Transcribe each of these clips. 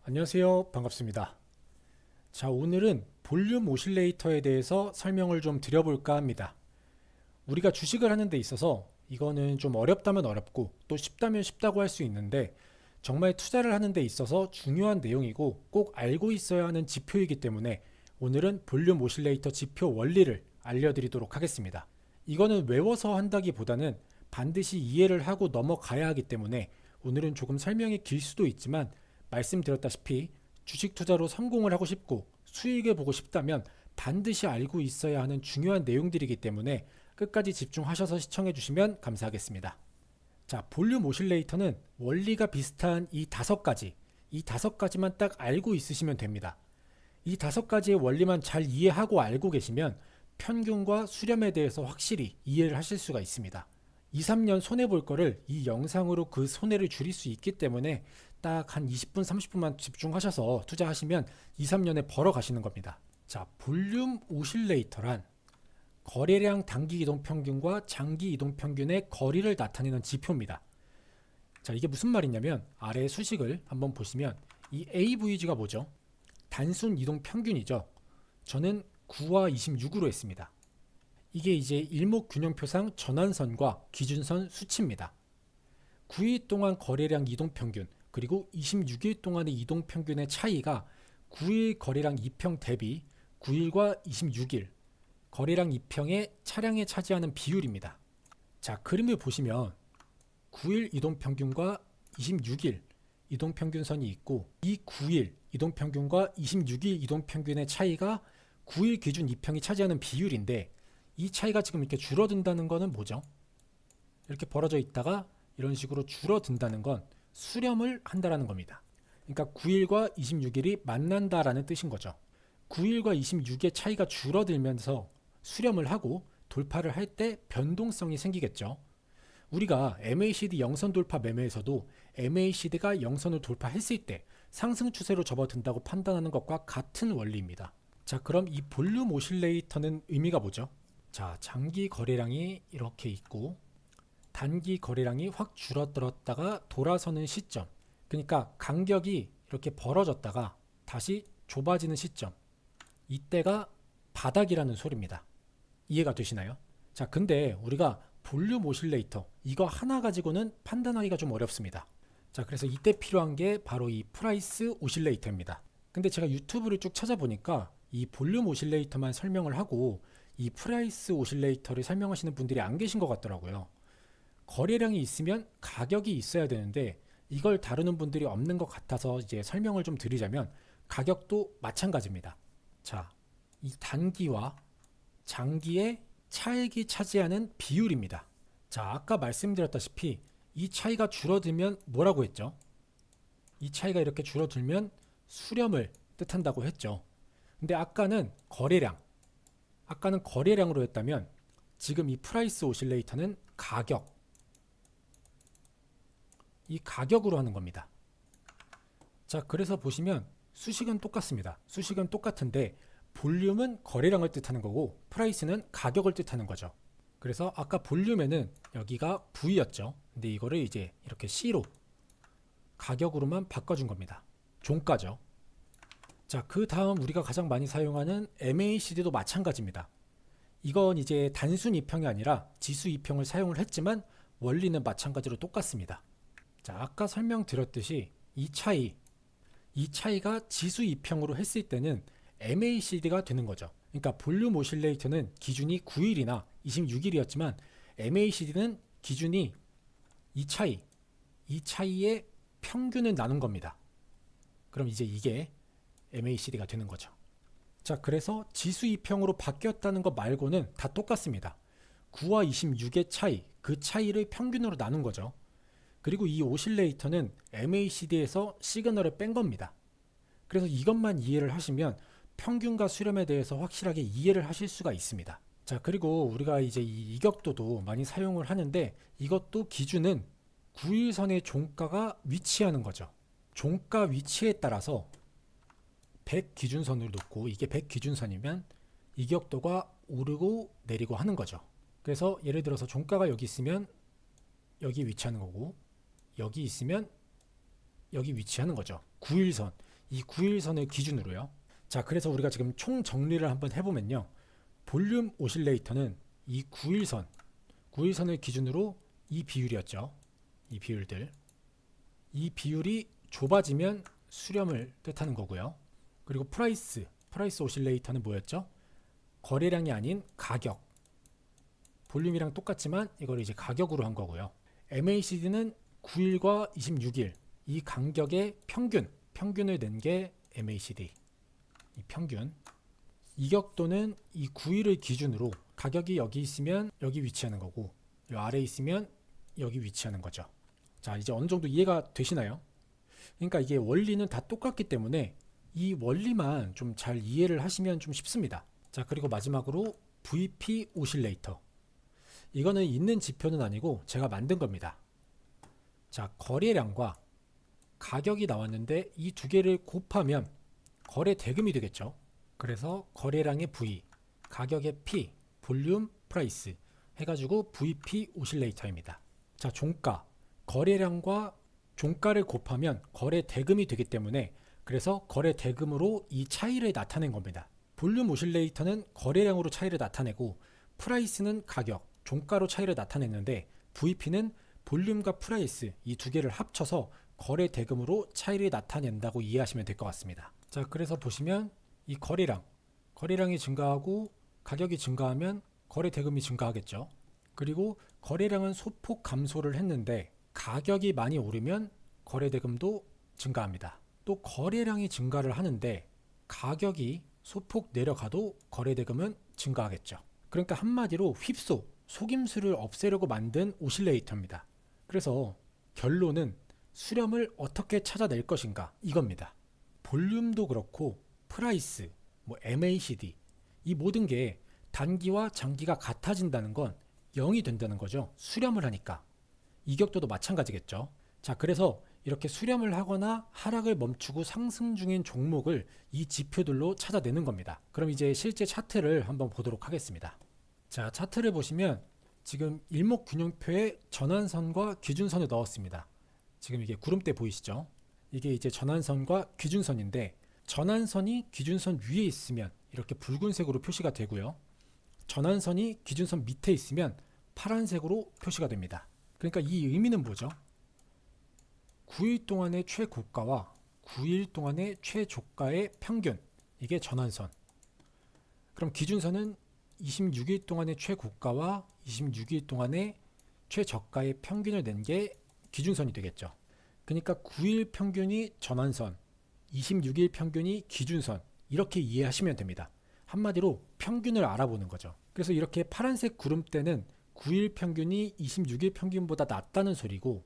안녕하세요. 반갑습니다. 자, 오늘은 볼륨 오실레이터에 대해서 설명을 좀 드려볼까 합니다. 우리가 주식을 하는 데 있어서 이거는 좀 어렵다면 어렵고 또 쉽다면 쉽다고 할 수 있는데 정말 투자를 하는 데 있어서 중요한 내용이고 꼭 알고 있어야 하는 지표이기 때문에 오늘은 볼륨 오실레이터 지표 원리를 알려드리도록 하겠습니다. 이거는 외워서 한다기보다는 반드시 이해를 하고 넘어가야 하기 때문에 오늘은 조금 설명이 길 수도 있지만 말씀드렸다시피 주식 투자로 성공을 하고 싶고 수익을 보고 싶다면 반드시 알고 있어야 하는 중요한 내용들이기 때문에 끝까지 집중하셔서 시청해 주시면 감사하겠습니다. 자, 볼륨 오실레이터는 원리가 비슷한 이 다섯 가지만 딱 알고 있으시면 됩니다. 이 다섯 가지의 원리만 잘 이해하고 알고 계시면 편균과 수렴에 대해서 확실히 이해를 하실 수가 있습니다. 2, 3년 손해볼 거를 이 영상으로 그 손해를 줄일 수 있기 때문에 딱 한 20분, 30분만 집중하셔서 투자하시면 2, 3년에 벌어 가시는 겁니다. 자, 볼륨 오실레이터란 거래량 단기 이동 평균과 장기 이동 평균의 거리를 나타내는 지표입니다. 자, 이게 무슨 말이냐면 아래 수식을 한번 보시면 이 AVG가 뭐죠? 단순 이동 평균이죠. 저는 9와 26으로 했습니다. 이게 이제 일목균형표상 전환선과 기준선 수치입니다. 9일 동안 거래량 이동 평균 그리고 26일 동안의 이동 평균의 차이가 9일 거래량 2평 대비 9일과 26일 거래량 2평의 차량에 차지하는 비율입니다. 자, 그림을 보시면 9일 이동 평균과 26일 이동 평균선이 있고 이 9일 이동 평균과 26일 이동 평균의 차이가 9일 기준 2평이 차지하는 비율인데 이 차이가 지금 이렇게 줄어든다는 것은 뭐죠? 이렇게 벌어져 있다가 이런 식으로 줄어든다는 건 수렴을 한다라는 겁니다. 그러니까 9일과 26일이 만난다라는 뜻인 거죠. 9일과 26의 차이가 줄어들면서 수렴을 하고 돌파를 할 때 변동성이 생기겠죠. 우리가 MACD 영선 돌파 매매에서도 MACD가 영선을 돌파했을 때 상승 추세로 접어든다고 판단하는 것과 같은 원리입니다. 자, 그럼 이 볼륨 오실레이터는 의미가 뭐죠? 자, 장기 거래량이 이렇게 있고 단기 거래량이 확 줄어들었다가 돌아서는 시점, 그러니까 간격이 이렇게 벌어졌다가 다시 좁아지는 시점, 이때가 바닥이라는 소리입니다. 이해가 되시나요? 자, 근데 우리가 볼륨 오실레이터 이거 하나 가지고는 판단하기가 좀 어렵습니다. 자, 그래서 이때 필요한 게 바로 이 프라이스 오실레이터입니다. 근데 제가 유튜브를 쭉 찾아보니까 이 볼륨 오실레이터만 설명을 하고 이 프라이스 오실레이터를 설명하시는 분들이 안 계신 것 같더라고요. 거래량이 있으면 가격이 있어야 되는데 이걸 다루는 분들이 없는 것 같아서 이제 설명을 좀 드리자면 가격도 마찬가지입니다. 자, 이 단기와 장기의 차익이 차지하는 비율입니다. 자, 아까 말씀드렸다시피 이 차이가 줄어들면 뭐라고 했죠? 이 차이가 이렇게 줄어들면 수렴을 뜻한다고 했죠. 근데 아까는 거래량으로 했다면 지금 이 프라이스 오실레이터는 이 가격으로 하는 겁니다. 자, 그래서 보시면 수식은 똑같습니다. 수식은 똑같은데 볼륨은 거래량을 뜻하는 거고 프라이스는 가격을 뜻하는 거죠. 그래서 아까 볼륨에는 여기가 V였죠. 근데 이거를 이제 이렇게 C로 가격으로만 바꿔준 겁니다. 종가죠. 자, 그 다음 우리가 가장 많이 사용하는 MACD도 마찬가지입니다. 이건 이제 단순 이평이 아니라 지수 이평을 사용을 했지만 원리는 마찬가지로 똑같습니다. 자, 아까 설명드렸듯이 이 차이가 지수 이평으로 했을 때는 MACD가 되는 거죠. 그러니까 볼륨 오실레이터는 기준이 9일이나 26일이었지만 MACD는 기준이 이 차이의 평균을 나눈 겁니다. 그럼 이제 이게 MACD가 되는 거죠. 자, 그래서 지수 이평으로 바뀌었다는 것 말고는 다 똑같습니다. 9와 26의 차이, 그 차이를 평균으로 나눈 거죠. 그리고 이 오실레이터는 MACD에서 시그널을 뺀 겁니다. 그래서 이것만 이해를 하시면 평균과 수렴에 대해서 확실하게 이해를 하실 수가 있습니다. 자, 그리고 우리가 이제 이 이격도도 많이 사용을 하는데 이것도 기준은 9일선의 종가가 위치하는 거죠. 종가 위치에 따라서 100 기준선을 놓고 이게 100 기준선이면 이격도가 오르고 내리고 하는 거죠. 그래서 예를 들어서 종가가 여기 있으면 여기 위치하는 거고 여기 있으면 여기 위치하는 거죠. 9일선. 이 9일선을 기준으로요. 자, 그래서 우리가 지금 총 정리를 한번 해보면요. 볼륨 오실레이터는 이 9일선을 기준으로 이 비율이었죠. 이 비율들. 이 비율이 좁아지면 수렴을 뜻하는 거고요. 그리고 프라이스 오실레이터는 뭐였죠? 거래량이 아닌 가격. 볼륨이랑 똑같지만 이걸 이제 가격으로 한 거고요. MACD는 9일과 26일 이 간격의 평균을 낸 게 MACD. 이 평균. 이격도는 이 9일을 기준으로 가격이 여기 있으면 여기 위치하는 거고, 이 아래 있으면 여기 위치하는 거죠. 자, 이제 어느 정도 이해가 되시나요? 그러니까 이게 원리는 다 똑같기 때문에 이 원리만 좀 잘 이해를 하시면 좀 쉽습니다. 자, 그리고 마지막으로 VP 오실레이터. 이거는 있는 지표는 아니고 제가 만든 겁니다. 자, 거래량과 가격이 나왔는데 이 두 개를 곱하면 거래 대금이 되겠죠. 그래서 거래량의 V, 가격의 P, 볼륨, 프라이스 해가지고 VP 오실레이터입니다. 자, 종가, 거래량과 종가를 곱하면 거래 대금이 되기 때문에 그래서 거래 대금으로 이 차이를 나타낸 겁니다. 볼륨 오실레이터는 거래량으로 차이를 나타내고 프라이스는 가격, 종가로 차이를 나타냈는데 VP는 볼륨과 프라이스 이 두 개를 합쳐서 거래 대금으로 차이를 나타낸다고 이해하시면 될 것 같습니다. 자, 그래서 보시면 이 거래량이 증가하고 가격이 증가하면 거래 대금이 증가하겠죠. 그리고 거래량은 소폭 감소를 했는데 가격이 많이 오르면 거래 대금도 증가합니다. 또 거래량이 증가를 하는데 가격이 소폭 내려가도 거래 대금은 증가하겠죠. 그러니까 한마디로 속임수를 없애려고 만든 오실레이터입니다. 그래서 결론은 수렴을 어떻게 찾아낼 것인가 이겁니다. 볼륨도 그렇고 프라이스, MACD 이 모든 게 단기와 장기가 같아진다는 건 0이 된다는 거죠. 수렴을 하니까. 이격도도 마찬가지겠죠. 자, 그래서 이렇게 수렴을 하거나 하락을 멈추고 상승 중인 종목을 이 지표들로 찾아내는 겁니다. 그럼 이제 실제 차트를 한번 보도록 하겠습니다. 자, 차트를 보시면 지금 일목균형표에 전환선과 기준선을 넣었습니다. 지금 이게 구름대 보이시죠? 이게 이제 전환선과 기준선인데 전환선이 기준선 위에 있으면 이렇게 붉은색으로 표시가 되고요. 전환선이 기준선 밑에 있으면 파란색으로 표시가 됩니다. 그러니까 이 의미는 뭐죠? 9일 동안의 최고가와 9일 동안의 최저가의 평균, 이게 전환선. 그럼 기준선은 26일 동안의 최고가와 26일 동안의 최저가의 평균을 낸 게 기준선이 되겠죠. 그러니까 9일 평균이 전환선, 26일 평균이 기준선, 이렇게 이해하시면 됩니다. 한마디로 평균을 알아보는 거죠. 그래서 이렇게 파란색 구름대는 9일 평균이 26일 평균보다 낮다는 소리고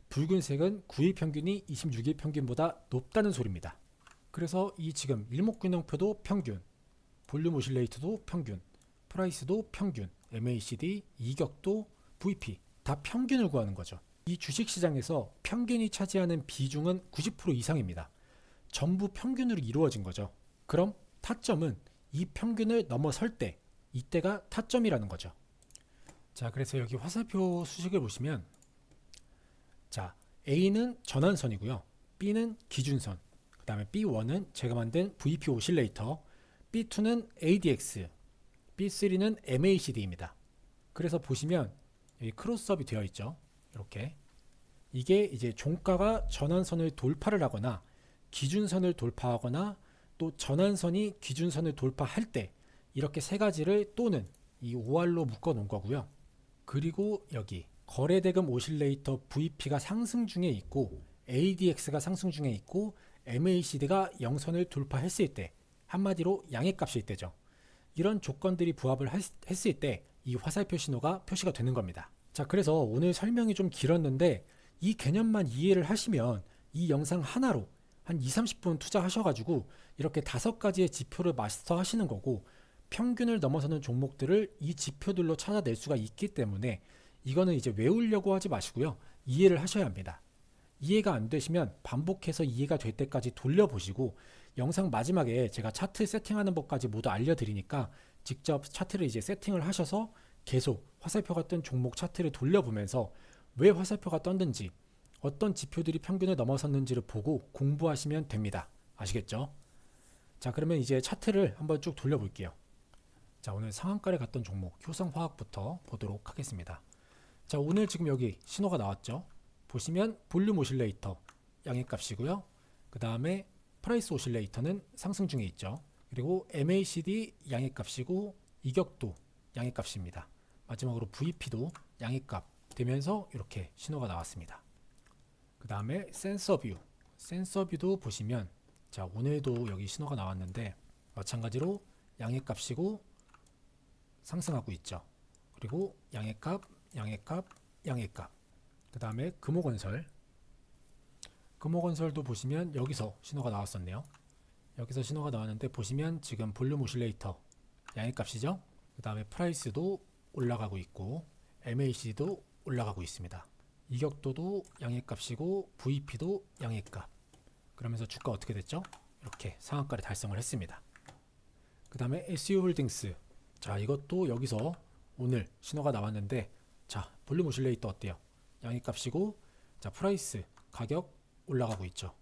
붉은색은 9일 평균이 26일 평균보다 높다는 소리입니다. 그래서 이 지금 일목균형표도 평균, 볼륨 오실레이터도 평균, 프라이스도 평균, MACD, 이격도, VP 다 평균을 구하는 거죠. 이 주식시장에서 평균이 차지하는 비중은 90% 이상입니다. 전부 평균으로 이루어진 거죠. 그럼 타점은 이 평균을 넘어설 때 이때가 타점이라는 거죠. 자, 그래서 여기 화살표 수식을 보시면 자, A는 전환선이고요. B는 기준선. 그 다음에 B1은 제가 만든 VP 오실레이터, B2는 ADX, B3는 MACD입니다. 그래서 보시면 여기 크로스업이 되어 있죠. 이렇게. 이게 이제 종가가 전환선을 돌파를 하거나 기준선을 돌파하거나 또 전환선이 기준선을 돌파할 때 이렇게 세 가지를 또는 이 5알로 묶어 놓은 거고요. 그리고 여기 거래대금 오실레이터 VP가 상승 중에 있고 ADX가 상승 중에 있고 MACD가 영선을 돌파했을 때 한마디로 양해값일 때죠. 이런 조건들이 부합을 했을 때 이 화살표 신호가 표시가 되는 겁니다. 자, 그래서 오늘 설명이 좀 길었는데 이 개념만 이해를 하시면 이 영상 하나로 한 20-30분 투자하셔가지고 이렇게 5가지의 지표를 마스터 하시는 거고 평균을 넘어서는 종목들을 이 지표들로 찾아낼 수가 있기 때문에 이거는 이제 외우려고 하지 마시고요. 이해를 하셔야 합니다. 이해가 안 되시면 반복해서 이해가 될 때까지 돌려보시고 영상 마지막에 제가 차트 세팅하는 법까지 모두 알려드리니까 직접 차트를 이제 세팅을 하셔서 계속 화살표가 뜬 종목 차트를 돌려보면서 왜 화살표가 떴는지 어떤 지표들이 평균을 넘어섰는지를 보고 공부하시면 됩니다. 아시겠죠? 자, 그러면 이제 차트를 한번 쭉 돌려볼게요. 자, 오늘 상한가를 갔던 종목 효성화학부터 보도록 하겠습니다. 자, 오늘 지금 여기 신호가 나왔죠? 보시면 볼륨 오실레이터 양해값이고요. 그 다음에 프라이스 오실레이터는 상승 중에 있죠. 그리고 MACD 양해값이고 이격도 양해값입니다. 마지막으로 VP도 양해값 되면서 이렇게 신호가 나왔습니다. 그 다음에 센서뷰도 보시면 자, 오늘도 여기 신호가 나왔는데 마찬가지로 양해값이고 상승하고 있죠. 그리고 양해값, 그 다음에 금호건설도 보시면 여기서 신호가 나왔었네요. 여기서 신호가 나왔는데 보시면 지금 볼륨 오실레이터 양해값이죠. 그 다음에 프라이스도 올라가고 있고 MAC도 올라가고 있습니다. 이격도도 양해값이고 VP도 양해값. 그러면서 주가 어떻게 됐죠? 이렇게 상한가를 달성을 했습니다. 그 다음에 SU홀딩스. 자, 이것도 여기서 오늘 신호가 나왔는데 자, 볼륨 오실레이터 어때요? 양해값이고 자, 프라이스 가격 올라가고 있죠.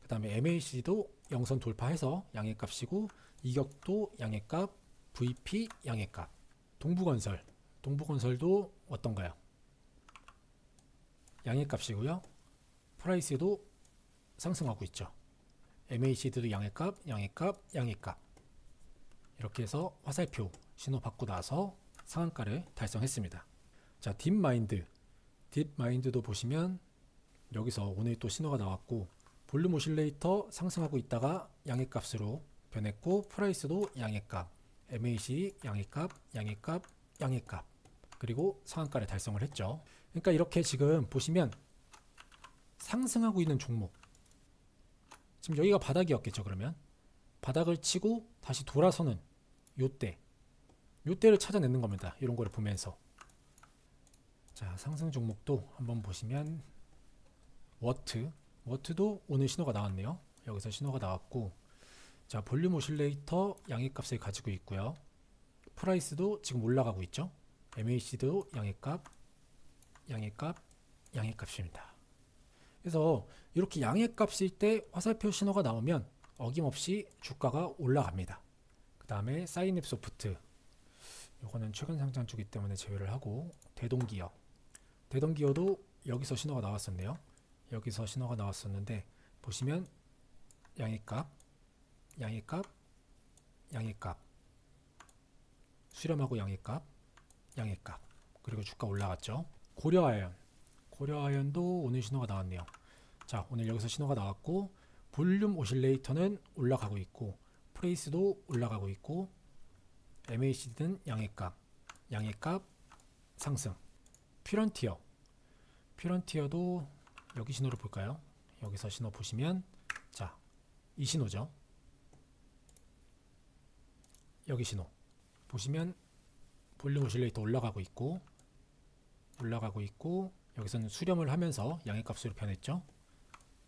그 다음에 MAC도 영선 돌파해서 양해값이고 이격도 양해값, VP 양해값. 동부건설도 어떤가요? 양해값이고요. 프라이스도 상승하고 있죠. MACD도 양해값. 이렇게 해서 화살표 신호 받고 나서 상한가를 달성했습니다. 자, 딥마인드도 보시면 여기서 오늘 또 신호가 나왔고 볼륨 오실레이터 상승하고 있다가 양해값으로 변했고 프라이스도 양해값, MACD 양해값, 그리고 상한가를 달성을 했죠. 그러니까 이렇게 지금 보시면 상승하고 있는 종목 지금 여기가 바닥이었겠죠. 그러면 바닥을 치고 다시 돌아서는 요때를 찾아내는 겁니다. 이런 거를 보면서 자, 상승 종목도 한번 보시면 워트도 오늘 신호가 나왔네요. 여기서 신호가 나왔고 자, 볼륨 오실레이터 양해값을 가지고 있고요. 프라이스도 지금 올라가고 있죠. MAC도 양해값입니다. 그래서 이렇게 양해값일 때 화살표 신호가 나오면 어김없이 주가가 올라갑니다. 그 다음에 사이냅소프트, 이거는 최근 상장 주기 때문에 제외를 하고 대동기어도 여기서 신호가 나왔었네요. 여기서 신호가 나왔었는데 보시면 양해값, 수렴하고 양해값, 그리고 주가 올라갔죠. 고려아연도 오늘 신호가 나왔네요. 자, 오늘 여기서 신호가 나왔고 볼륨 오실레이터는 올라가고 있고 프레이스도 올라가고 있고 MACD는 양해값 상승. 퓨런티어도 여기 신호를 볼까요? 여기서 신호 보시면 자, 이 신호죠. 여기 신호 보시면 볼륨 오실레이터 올라가고 있고 여기서는 수렴을 하면서 양해값으로 변했죠.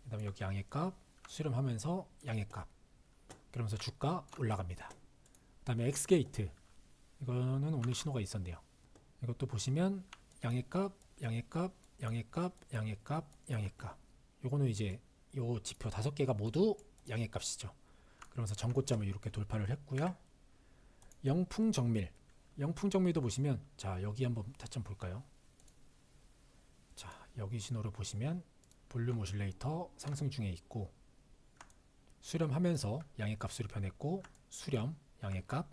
그 다음에 여기 양해값 수렴하면서 양해값, 그러면서 주가 올라갑니다. 그 다음에 엑스게이트, 이거는 오늘 신호가 있었네요. 이것도 보시면 양해값. 요거는 이제 요 지표 5개가 모두 양해값이죠. 그러면서 전고점을 이렇게 돌파를 했고요. 영풍정밀도 보시면 자, 여기 한번 타점 볼까요? 자, 여기 신호를 보시면 볼륨 오실레이터 상승 중에 있고 수렴하면서 양해값으로 변했고 수렴 양해값,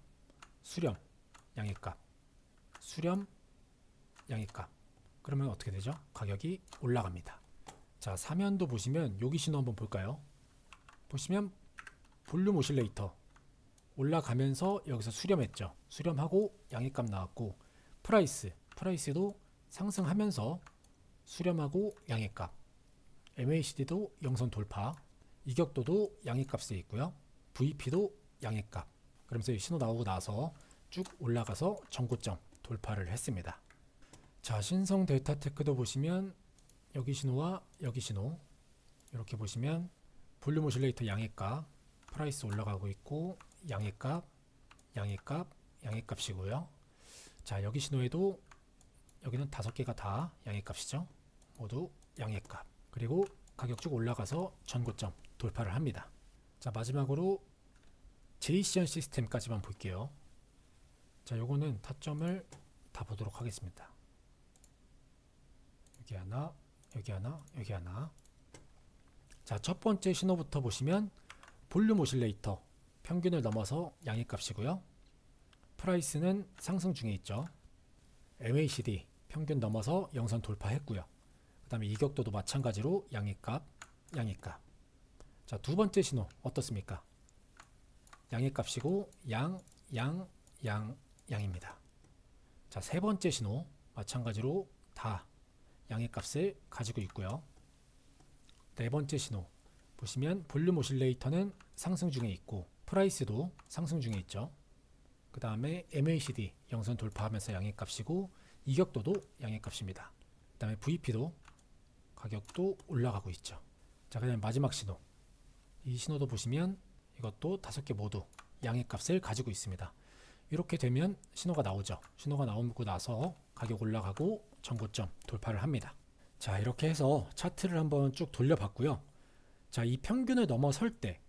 그러면 어떻게 되죠? 가격이 올라갑니다. 자, 사면도 보시면 여기 신호 한번 볼까요? 보시면 볼륨 오실레이터 올라가면서 여기서 수렴했죠. 수렴하고 양해값 나왔고 프라이스도 상승하면서 수렴하고 양해값, MACD도 영선 돌파, 이격도도 양해값에 있고요. VP도 양해값. 그러면서 신호 나오고 나서 쭉 올라가서 전고점 돌파를 했습니다. 자, 신성 델타테크도 보시면 여기 신호와 여기 신호 이렇게 보시면 볼륨 오실레이터 양해값, 프라이스 올라가고 있고 양해값이고요. 자, 여기 신호에도 여기는 5개가 다 양해값이죠. 모두 양해값. 그리고 가격 쭉 올라가서 전고점 돌파를 합니다. 자, 마지막으로 JSON 시스템까지만 볼게요. 자, 요거는 타점을 다 보도록 하겠습니다. 여기 하나, 여기 하나, 여기 하나. 자, 첫 번째 신호부터 보시면 볼륨 오실레이터 평균을 넘어서 양의 값이고요. 프라이스는 상승 중에 있죠. MACD 평균 넘어서 영선 돌파했고요. 그 다음에 이격도도 마찬가지로 양의 값, 양의 값. 자, 두 번째 신호 어떻습니까? 양의 값이고 양입니다. 자, 세 번째 신호 마찬가지로 다 양의 값을 가지고 있고요. 네 번째 신호 보시면 볼륨 오실레이터는 상승 중에 있고 프라이스도 상승 중에 있죠. 그 다음에 MACD 영선 돌파하면서 양의 값이고 이격도도 양의 값입니다. 그 다음에 VP도 가격도 올라가고 있죠. 자, 그 다음에 마지막 신호, 이 신호도 보시면 이것도 5개 모두 양의 값을 가지고 있습니다. 이렇게 되면 신호가 나오죠. 신호가 나오고 나서 가격 올라가고 전고점 돌파를 합니다. 자, 이렇게 해서 차트를 한번 쭉 돌려봤고요. 자, 이 평균을 넘어설 때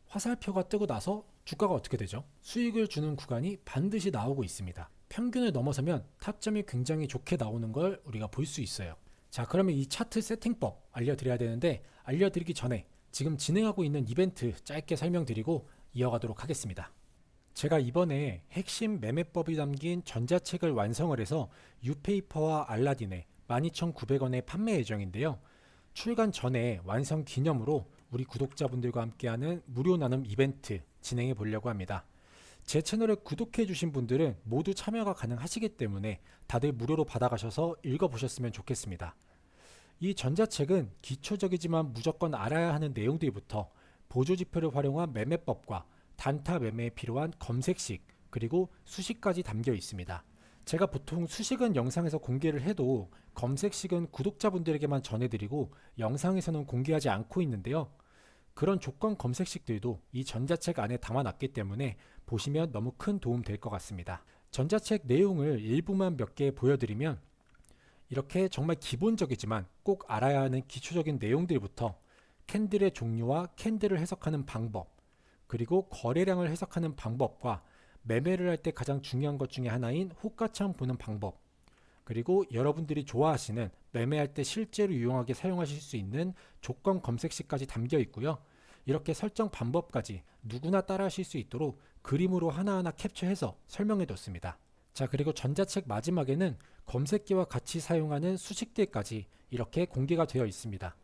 화살표가 뜨고 나서 주가가 어떻게 되죠? 수익을 주는 구간이 반드시 나오고 있습니다. 평균을 넘어서면 타점이 굉장히 좋게 나오는 걸 우리가 볼 수 있어요. 자, 그러면 이 차트 세팅법 알려드려야 되는데, 알려드리기 전에 지금 진행하고 있는 이벤트 짧게 설명드리고 이어가도록 하겠습니다. 제가 이번에 핵심 매매법이 담긴 전자책을 완성을 해서 유페이퍼와 알라딘에 12,900원에 판매 예정인데요. 출간 전에 완성 기념으로 우리 구독자분들과 함께하는 무료 나눔 이벤트 진행해 보려고 합니다. 제 채널을 구독해 주신 분들은 모두 참여가 가능하시기 때문에 다들 무료로 받아가셔서 읽어보셨으면 좋겠습니다. 이 전자책은 기초적이지만 무조건 알아야 하는 내용들부터 보조지표를 활용한 매매법과 단타 매매에 필요한 검색식, 그리고 수식까지 담겨 있습니다. 제가 보통 수식은 영상에서 공개를 해도 검색식은 구독자분들에게만 전해드리고 영상에서는 공개하지 않고 있는데요. 그런 조건 검색식들도 이 전자책 안에 담아놨기 때문에 보시면 너무 큰 도움 될 것 같습니다. 전자책 내용을 일부만 몇 개 보여드리면, 이렇게 정말 기본적이지만 꼭 알아야 하는 기초적인 내용들부터 캔들의 종류와 캔들을 해석하는 방법, 그리고 거래량을 해석하는 방법과 매매를 할 때 가장 중요한 것 중에 하나인 호가창 보는 방법, 그리고 여러분들이 좋아하시는 매매할 때 실제로 유용하게 사용하실 수 있는 조건 검색식까지 담겨 있고요. 이렇게 설정 방법까지 누구나 따라 하실 수 있도록 그림으로 하나하나 캡처해서 설명해 뒀습니다. 자, 그리고 전자책 마지막에는 검색기와 같이 사용하는 수식들까지 이렇게 공개가 되어 있습니다.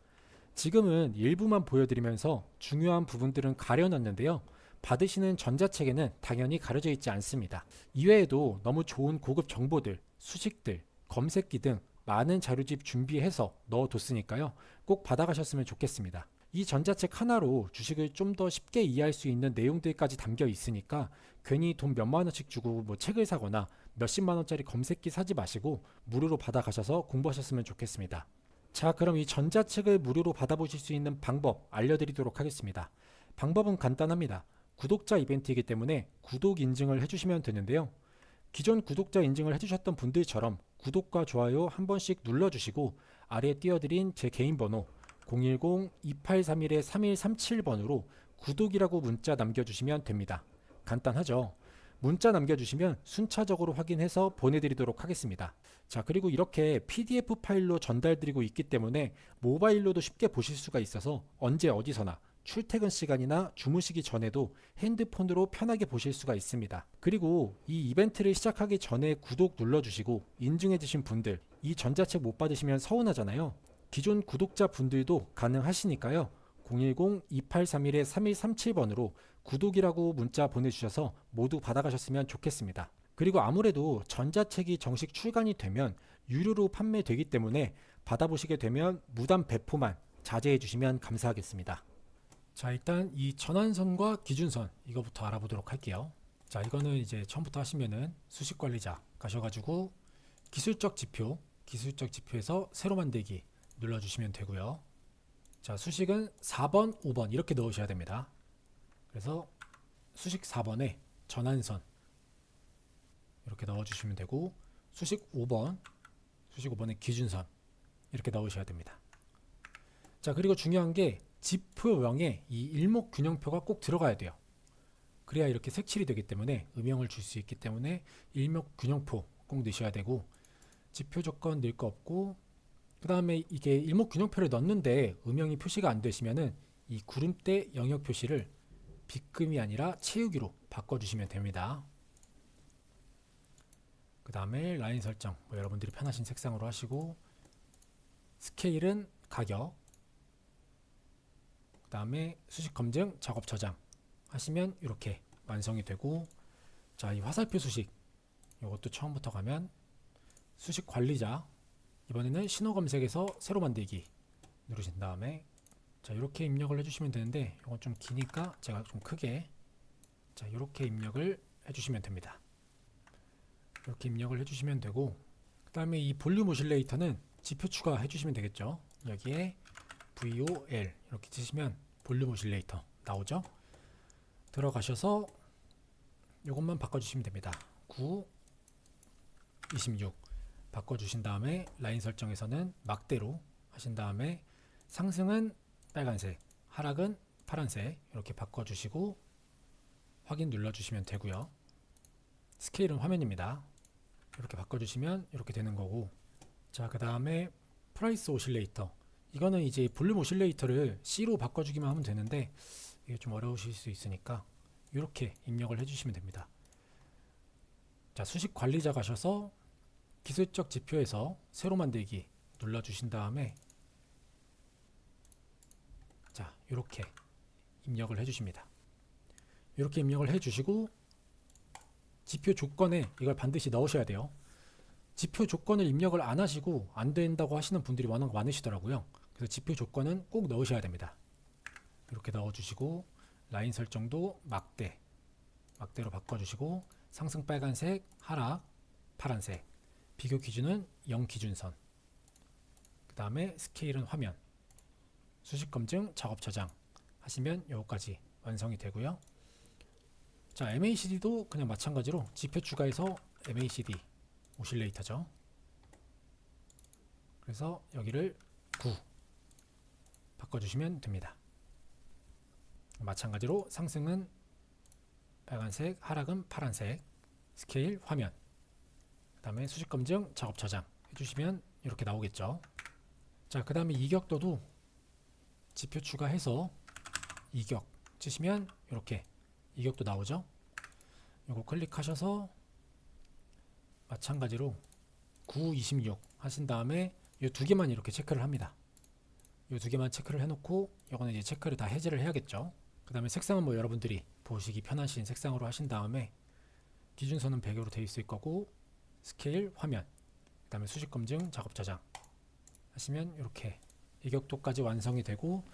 지금은 일부만 보여드리면서 중요한 부분들은 가려놨는데요. 받으시는 전자책에는 당연히 가려져 있지 않습니다. 이외에도 너무 좋은 고급 정보들, 수식들, 검색기 등 많은 자료집 준비해서 넣어뒀으니까요. 꼭 받아가셨으면 좋겠습니다. 이 전자책 하나로 주식을 좀 더 쉽게 이해할 수 있는 내용들까지 담겨 있으니까 괜히 돈 몇만 원씩 주고 책을 사거나 몇십만 원짜리 검색기 사지 마시고 무료로 받아가셔서 공부하셨으면 좋겠습니다. 자, 그럼 이 전자책을 무료로 받아보실 수 있는 방법 알려드리도록 하겠습니다. 방법은 간단합니다. 구독자 이벤트이기 때문에 구독 인증을 해주시면 되는데요. 기존 구독자 인증을 해주셨던 분들처럼 구독과 좋아요 한 번씩 눌러주시고 아래에 띄워드린 제 개인 번호 010-2831-3137번으로 구독이라고 문자 남겨주시면 됩니다. 간단하죠? 문자 남겨주시면 순차적으로 확인해서 보내드리도록 하겠습니다. 자, 그리고 이렇게 PDF 파일로 전달드리고 있기 때문에 모바일로도 쉽게 보실 수가 있어서 언제 어디서나 출퇴근 시간이나 주무시기 전에도 핸드폰으로 편하게 보실 수가 있습니다. 그리고 이 이벤트를 시작하기 전에 구독 눌러주시고 인증해주신 분들, 이 전자책 못 받으시면 서운하잖아요. 기존 구독자 분들도 가능하시니까요. 010-2831-3137번으로 구독이라고 문자 보내주셔서 모두 받아가셨으면 좋겠습니다. 그리고 아무래도 전자책이 정식 출간이 되면 유료로 판매되기 때문에 받아보시게 되면 무단 배포만 자제해 주시면 감사하겠습니다. 자, 일단 이 전환선과 기준선 이거부터 알아보도록 할게요. 자, 이거는 이제 처음부터 하시면은 수식관리자 가셔가지고 기술적 지표에서 새로 만들기 눌러주시면 되고요. 자, 수식은 4번, 5번 이렇게 넣으셔야 됩니다. 그래서 수식 4번에 전환선 이렇게 넣어주시면 되고, 수식 5번에 기준선 이렇게 넣으셔야 됩니다. 자, 그리고 중요한 게 지표명에 이 일목균형표가 꼭 들어가야 돼요. 그래야 이렇게 색칠이 되기 때문에 음영을 줄 수 있기 때문에 일목균형표 꼭 넣으셔야 되고, 지표 조건 넣을 거 없고, 그 다음에 이게 일목균형표를 넣는데 음영이 표시가 안 되시면은 이 구름대 영역 표시를 빗금이 아니라 채우기로 바꿔주시면 됩니다. 그 다음에 라인 설정, 여러분들이 편하신 색상으로 하시고, 스케일은 가격, 그 다음에 수식 검증, 작업 저장 하시면 이렇게 완성이 되고, 자, 이 화살표 수식, 이것도 처음부터 가면 수식 관리자, 이번에는 신호 검색에서 새로 만들기 누르신 다음에, 자, 이렇게 입력을 해주시면 되는데, 이건 좀 기니까 제가 좀 크게, 자, 이렇게 입력을 해주시면 됩니다. 이렇게 입력을 해주시면 되고, 그 다음에 이 볼륨 오실레이터는 지표 추가해 주시면 되겠죠. 여기에 VOL 이렇게 치시면 볼륨 오실레이터 나오죠. 들어가셔서 이것만 바꿔주시면 됩니다. 9, 26 바꿔주신 다음에 라인 설정에서는 막대로 하신 다음에 상승은 빨간색, 하락은 파란색 이렇게 바꿔주시고 확인 눌러주시면 되고요. 스케일은 화면입니다. 이렇게 바꿔주시면 이렇게 되는 거고, 자, 그 다음에 프라이스 오실레이터, 이거는 이제 볼륨 오실레이터를 C로 바꿔주기만 하면 되는데 이게 좀 어려우실 수 있으니까 이렇게 입력을 해주시면 됩니다. 자, 수식 관리자 가셔서 기술적 지표에서 새로 만들기 눌러주신 다음에, 자, 이렇게 입력을 해주십니다. 이렇게 입력을 해주시고 지표 조건에 이걸 반드시 넣으셔야 돼요. 지표 조건을 입력을 안 하시고 안 된다고 하시는 분들이 워낙 많으시더라고요. 그래서 지표 조건은 꼭 넣으셔야 됩니다. 이렇게 넣어주시고 라인 설정도 막대로 바꿔주시고 상승 빨간색, 하락 파란색, 비교 기준은 0 기준선, 그 다음에 스케일은 화면, 수식 검증, 작업 저장 하시면 여기까지 완성이 되고요. 자, MACD도 그냥 마찬가지로 지표 추가해서 MACD 오실레이터죠. 그래서 여기를 9 바꿔주시면 됩니다. 마찬가지로 상승은 빨간색, 하락은 파란색, 스케일 화면, 그 다음에 수식 검증, 작업 저장 해주시면 이렇게 나오겠죠. 자, 그 다음에 이격도도 지표 추가해서 이격 치시면 이렇게 이격도 나오죠. 이거 클릭하셔서 마찬가지로 9, 26 하신 다음에 이 두 개만 이렇게 체크를 합니다. 이 두 개만 체크를 해놓고 이거는 이제 체크를 다 해제를 해야겠죠. 그 다음에 색상은 뭐 여러분들이 보시기 편하신 색상으로 하신 다음에 기준선은 배경으로 되어 있을 거고, 스케일 화면, 그 다음에 수식 검증, 작업 저장 하시면 이렇게 이격도까지 완성이 되고,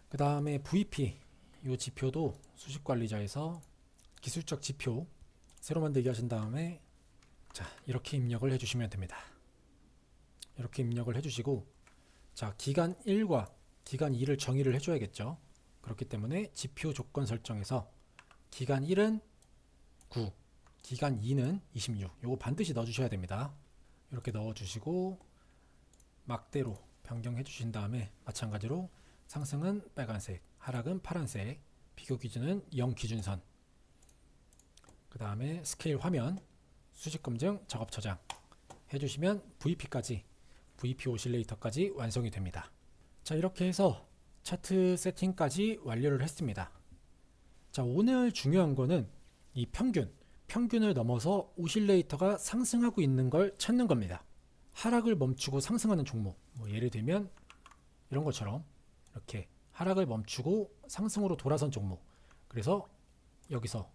그 다음에 VP 이 지표도 수식 관리자에서 기술적 지표 새로 만들기 하신 다음에, 자, 이렇게 입력을 해주시면 됩니다. 이렇게 입력을 해주시고, 자, 기간 1과 기간 2를 정의를 해줘야겠죠. 그렇기 때문에 지표 조건 설정에서 기간 1은 9, 기간 2는 26, 요거 반드시 넣어주셔야 됩니다. 이렇게 넣어주시고 막대로 변경해 주신 다음에 마찬가지로 상승은 빨간색, 하락은 파란색, 비교 기준은 0 기준선, 그 다음에 스케일 화면, 수식 검증, 작업 저장 해주시면 VP까지, VP 오실레이터까지 완성이 됩니다. 자, 이렇게 해서 차트 세팅까지 완료를 했습니다. 자, 오늘 중요한 거는 이 평균을 넘어서 오실레이터가 상승하고 있는 걸 찾는 겁니다. 하락을 멈추고 상승하는 종목, 뭐 예를 들면 이런 것처럼 이렇게 하락을 멈추고 상승으로 돌아선 종목, 그래서 여기서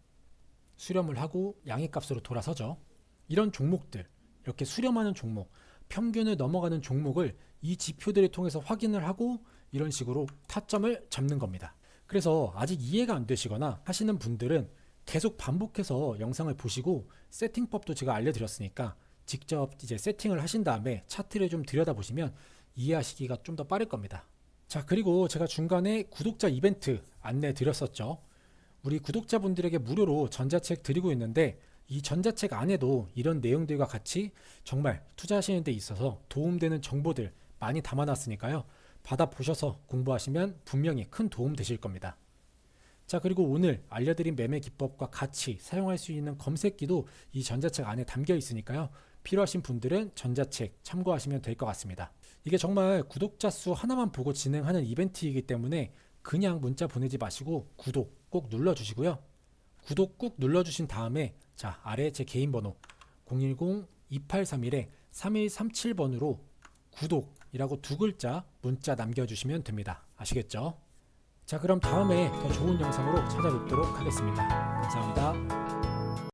수렴을 하고 양의값으로 돌아서죠. 이런 종목들, 이렇게 수렴하는 종목, 평균을 넘어가는 종목을 이 지표들을 통해서 확인을 하고 이런 식으로 타점을 잡는 겁니다. 그래서 아직 이해가 안 되시거나 하시는 분들은 계속 반복해서 영상을 보시고 세팅법도 제가 알려드렸으니까 직접 이제 세팅을 하신 다음에 차트를 좀 들여다보시면 이해하시기가 좀 더 빠를 겁니다. 자, 그리고 제가 중간에 구독자 이벤트 안내 드렸었죠. 우리 구독자분들에게 무료로 전자책 드리고 있는데, 이 전자책 안에도 이런 내용들과 같이 정말 투자하시는 데 있어서 도움되는 정보들 많이 담아놨으니까요. 받아보셔서 공부하시면 분명히 큰 도움 되실 겁니다. 자, 그리고 오늘 알려드린 매매 기법과 같이 사용할 수 있는 검색기도 이 전자책 안에 담겨 있으니까요. 필요하신 분들은 전자책 참고하시면 될 것 같습니다. 이게 정말 구독자 수 하나만 보고 진행하는 이벤트이기 때문에 그냥 문자 보내지 마시고 구독 꼭 눌러주시고요. 구독 꾹 눌러주신 다음에 자, 아래 제 개인 번호 010-2831-3137번으로 구독이라고 두 글자 문자 남겨주시면 됩니다. 아시겠죠? 자, 그럼 다음에 더 좋은 영상으로 찾아뵙도록 하겠습니다. 감사합니다.